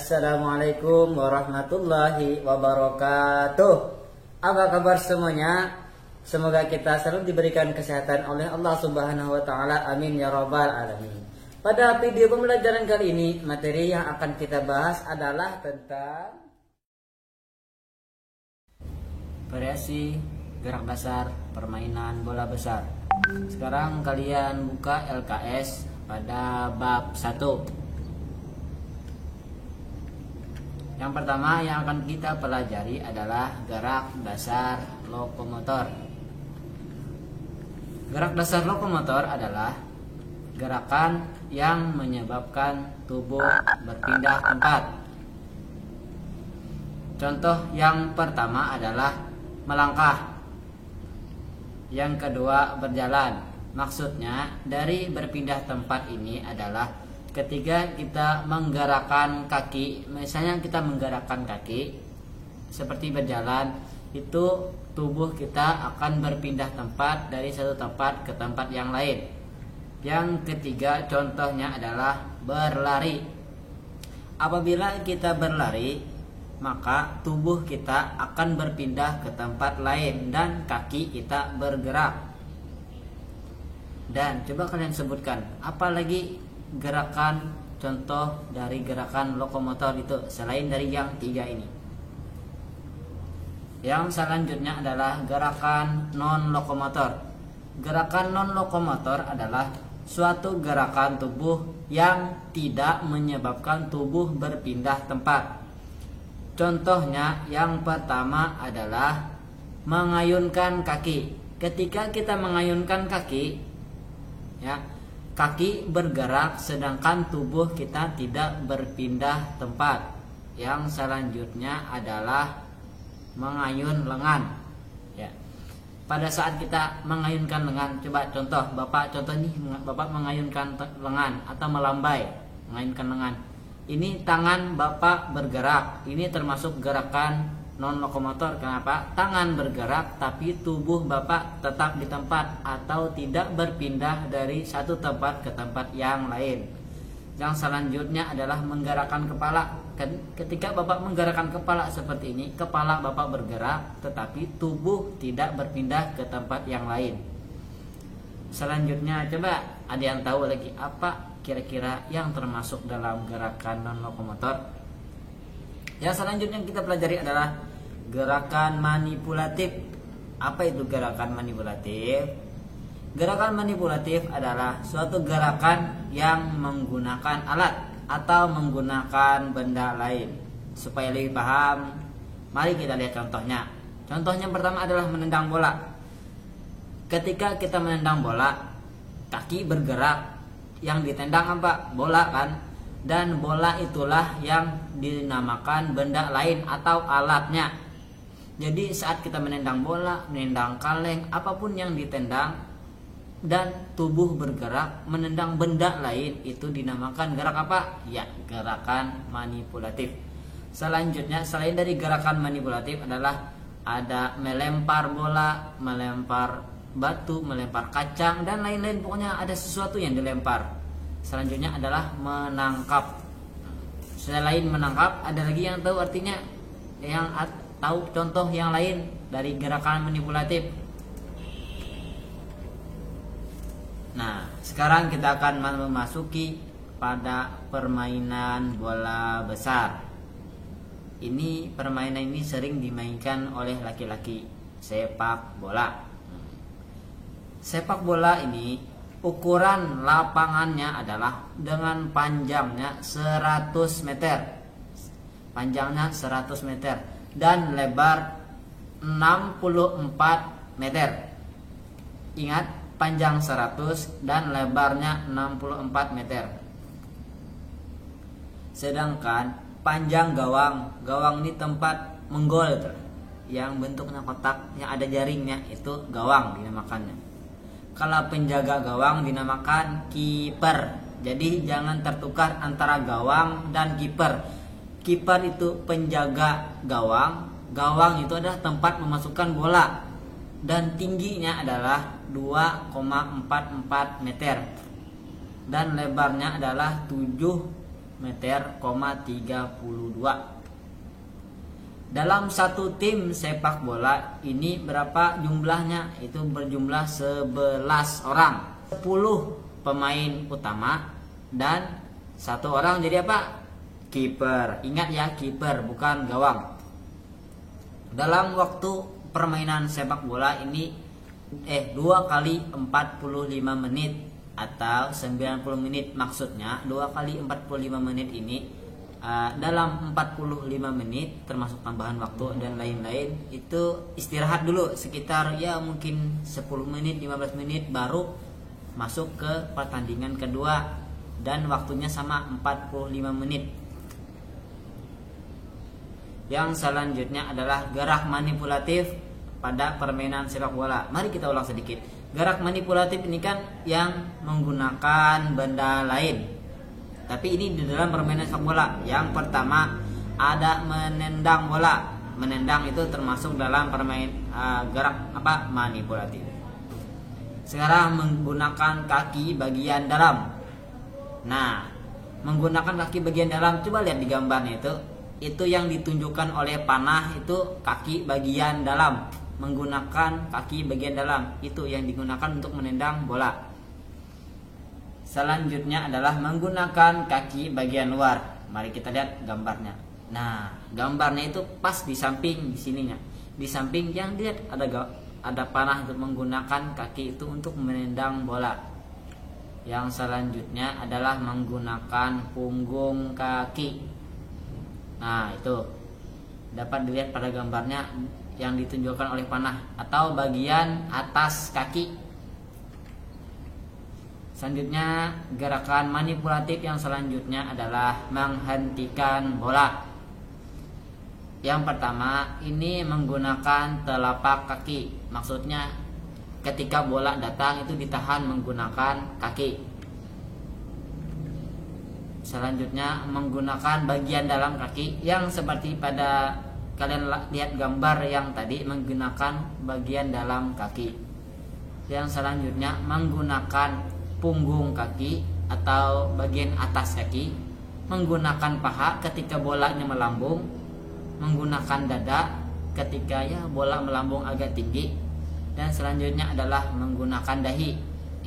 Assalamualaikum warahmatullahi wabarakatuh. Apa kabar semuanya? Semoga kita selalu diberikan kesehatan oleh Allah Subhanahu wa taala. Amin ya rabbal alamin. Pada video pembelajaran kali ini, materi yang akan kita bahas adalah tentang variasi gerak dasar permainan bola besar. Sekarang kalian buka LKS pada bab 1. Yang pertama yang akan kita pelajari adalah gerak dasar lokomotor. Gerak dasar lokomotor adalah gerakan yang menyebabkan tubuh berpindah tempat. Contoh yang pertama adalah melangkah. Yang kedua berjalan. Maksudnya dari berpindah tempat ini adalah ketika kita menggerakkan kaki, misalnya kita menggerakkan kaki seperti berjalan, itu tubuh kita akan berpindah tempat dari satu tempat ke tempat yang lain. Yang ketiga contohnya adalah berlari. Apabila kita berlari, maka tubuh kita akan berpindah ke tempat lain dan kaki kita bergerak. Dan coba kalian sebutkan apalagi gerakan contoh dari gerakan lokomotor itu selain dari yang 3 ini. Yang selanjutnya adalah gerakan non lokomotor. Gerakan non lokomotor adalah suatu gerakan tubuh yang tidak menyebabkan tubuh berpindah tempat. Contohnya yang pertama adalah mengayunkan kaki. Ketika kita mengayunkan kaki, ya, kaki bergerak sedangkan tubuh kita tidak berpindah tempat. Yang selanjutnya adalah mengayun lengan. Ya. Pada saat kita mengayunkan lengan, coba contoh, contoh nih, Bapak mengayunkan lengan atau melambai, mengayunkan lengan. Ini tangan Bapak bergerak. Ini termasuk gerakan non lokomotor. Kenapa? Tangan bergerak tapi tubuh Bapak tetap di tempat atau tidak berpindah dari satu tempat ke tempat yang lain. Yang selanjutnya adalah menggerakkan kepala. Ketika Bapak menggerakkan kepala seperti ini, kepala Bapak bergerak tetapi tubuh tidak berpindah ke tempat yang lain. Selanjutnya coba ada yang tahu lagi apa kira-kira yang termasuk dalam gerakan non lokomotor? Yang selanjutnya yang kita pelajari adalah gerakan manipulatif. Apa itu gerakan manipulatif? Gerakan manipulatif adalah suatu gerakan yang menggunakan alat atau menggunakan benda lain. Supaya lebih paham, mari kita lihat contohnya. Contohnya pertama adalah menendang bola. Ketika kita menendang bola, kaki bergerak. Yang ditendang apa? Bola kan? Dan bola itulah yang dinamakan benda lain atau alatnya. Jadi saat kita menendang bola, menendang kaleng, apapun yang ditendang dan tubuh bergerak menendang benda lain, itu dinamakan gerak apa? Ya, gerakan manipulatif. Selanjutnya selain dari gerakan manipulatif adalah ada melempar bola, melempar batu, melempar kacang dan lain-lain, pokoknya ada sesuatu yang dilempar. Selanjutnya adalah menangkap. Selain menangkap, ada lagi yang tahu artinya, yang tahu contoh yang lain dari gerakan manipulatif. Nah, sekarang kita akan memasuki pada permainan bola besar. Ini permainan ini sering dimainkan oleh laki-laki, sepak bola. Sepak bola ini ukuran lapangannya adalah dengan panjangnya 100 meter. Panjangnya 100 meter dan lebar 64 meter. Ingat, panjang 100 dan lebarnya 64 meter. Sedangkan panjang gawang ini tempat menggol, yang bentuknya kotak, yang ada jaringnya, itu gawang dinamakannya. Kalau penjaga gawang dinamakan kiper. Jadi jangan tertukar antara gawang dan kiper. Kiper itu penjaga gawang. Gawang itu adalah tempat memasukkan bola. Dan tingginya adalah 2,44 meter. Dan lebarnya adalah 7 Dalam satu tim sepak bola ini berapa jumlahnya? Itu berjumlah 11 orang. 10 pemain utama dan 1 orang jadi apa? Kiper. Ingat ya, kiper bukan gawang. Dalam waktu permainan sepak bola ini 2 kali 45 menit atau 90 menit, maksudnya 2 kali 45 menit ini dalam 45 menit termasuk tambahan waktu dan lain-lain itu istirahat dulu sekitar ya mungkin 10 menit 15 menit baru masuk ke pertandingan kedua dan waktunya sama 45 menit. Yang selanjutnya adalah gerak manipulatif pada permainan sepak bola. Mari kita ulang sedikit. Gerak manipulatif ini kan yang menggunakan benda lain. Tapi ini di dalam permainan sepak bola. Yang pertama ada menendang bola. Menendang itu termasuk dalam gerak manipulatif. Sekarang menggunakan kaki bagian dalam. Nah, menggunakan kaki bagian dalam, coba lihat di gambarnya itu yang ditunjukkan oleh panah itu kaki bagian dalam. Menggunakan kaki bagian dalam itu yang digunakan untuk menendang bola. Selanjutnya adalah menggunakan kaki bagian luar. Mari kita lihat gambarnya. Nah, gambarnya itu pas di samping di sininya. Di samping yang dilihat ada panah untuk menggunakan kaki itu untuk menendang bola. Yang selanjutnya adalah menggunakan punggung kaki. Nah, itu dapat dilihat pada gambarnya yang ditunjukkan oleh panah atau bagian atas kaki. Selanjutnya gerakan manipulatif yang selanjutnya adalah menghentikan bola. Yang pertama ini menggunakan telapak kaki. Maksudnya ketika bola datang itu ditahan menggunakan kaki. Selanjutnya menggunakan bagian dalam kaki yang seperti pada kalian lihat gambar yang tadi menggunakan bagian dalam kaki. Yang selanjutnya menggunakan punggung kaki atau bagian atas kaki, menggunakan paha ketika bolanya melambung, menggunakan dada ketika bola melambung agak tinggi, dan selanjutnya adalah menggunakan dahi.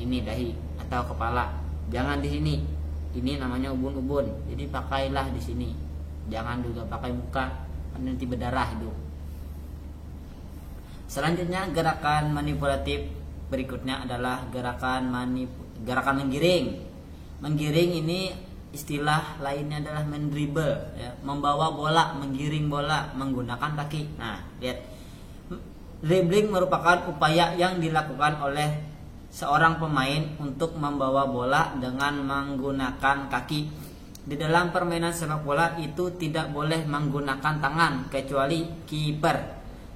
Ini dahi atau kepala. Jangan di sini. Ini namanya ubun-ubun. Jadi pakailah di sini. Jangan juga pakai muka, nanti berdarah hidung. Selanjutnya gerakan manipulatif berikutnya adalah gerakan menggiring. Menggiring ini istilah lainnya adalah mendribble, ya, membawa bola, menggiring bola menggunakan kaki. Nah, lihat. Dribbling merupakan upaya yang dilakukan oleh seorang pemain untuk membawa bola dengan menggunakan kaki. Di dalam permainan sepak bola itu tidak boleh menggunakan tangan kecuali kiper.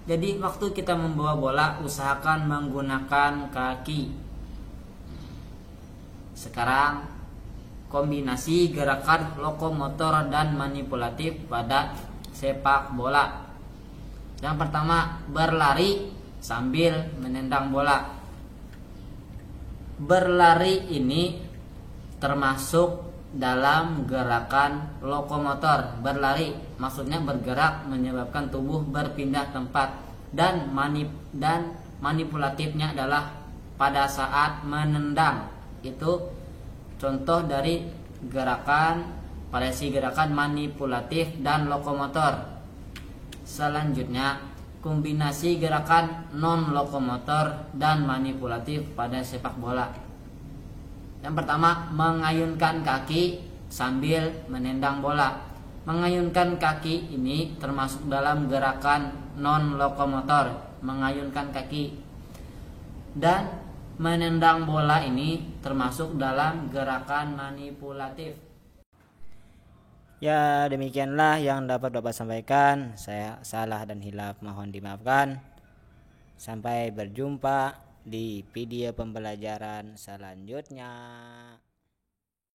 Jadi waktu kita membawa bola usahakan menggunakan kaki. Sekarang kombinasi gerakan lokomotor dan manipulatif pada sepak bola. Yang pertama berlari sambil menendang bola. Berlari ini termasuk dalam gerakan lokomotor. Berlari maksudnya bergerak menyebabkan tubuh berpindah tempat, dan manipulatifnya adalah pada saat menendang. Itu contoh dari variasi gerakan manipulatif dan lokomotor. Selanjutnya kombinasi gerakan non lokomotor dan manipulatif pada sepak bola. Yang pertama mengayunkan kaki sambil menendang bola. Mengayunkan kaki ini termasuk dalam gerakan non lokomotor, mengayunkan kaki. Dan menendang bola ini termasuk dalam gerakan manipulatif. Ya, demikianlah yang dapat Bapak sampaikan. Saya salah dan hilaf mohon dimaafkan. Sampai berjumpa di video pembelajaran selanjutnya.